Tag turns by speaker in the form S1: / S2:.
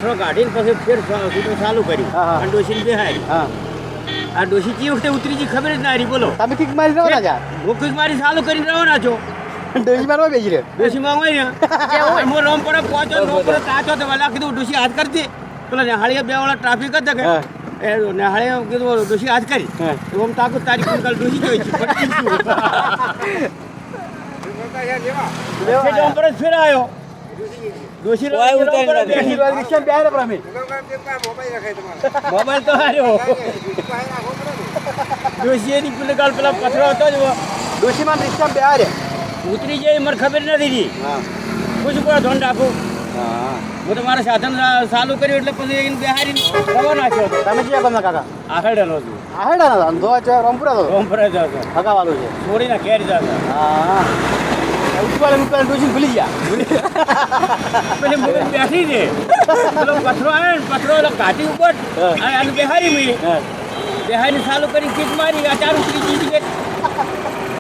S1: કાઢીને પછી ફેર સીધું ચાલુ કર્યું
S2: હા, હા.
S1: અને ડોશીને બેહાડી
S2: હા
S1: આ ડોશી કઈ વખતે ઉતરી જી ખબર જ ના રહી બોલો
S2: તમે કિક મારી રહો ના જા
S1: ભૂખ મારી ચાલુ કરીને રવાના છો
S2: ડોસી મારવા બેસી રહ્યો
S1: ડોશી માં હોય ને હું રોમ પડે પહોંચો રોમ પડે તાચો તો વલા કીધું ડોશી હાથ કરતી પેલા નેહાળીએ બે વાળા ટ્રાફિક હતા કે
S2: હા.
S1: એ નેહાળીએ કીધું ડોશી હાથ કરી
S2: હા.
S1: ઓમ તાકુ તારી કુંકાલ ડોશી જોઈ છે પડી ગયું પર ફેર આવ્યો ડોશી
S2: રિક્ષા બે આવ્યા અમે
S1: મોબાઈલ તો હાર્યો ડોશી એની કુંકાલ પેલા પથરો હતો જ
S2: ડોસી માં રિક્ષા બે આવ્યા
S1: ઉતરી જાય મને ખબર નથી જી
S2: હા
S1: પૂછું પડે ધોન રાખું
S2: હા
S1: હું તો મારા સાધન ચાલુ કર્યું એટલે પછી એને બેહારી રવા નાખ્યો હતો
S2: તમે ક્યાં ગમના કાકા
S1: આખેડેલો હતું
S2: આહેડા ના ધંધો છે રંપુરા તો
S1: રોમપરે જ હતો
S2: હગા વાળો છે
S1: છોડીને ઘેર જતા
S2: હા ઉઠવાલે મુકવાલે ડોસી ભૂલી ગયા
S1: પેલી મૂવી બેઠી છે પેલો પથરો આવ્યો ને પથરો એટલે કાઢી ઉપર
S2: હા.
S1: અને આને બેહારી મેં
S2: હા
S1: બેહારી ચાલુ કરી કીક મારી આ ચાર ઉતરી ગઈ છે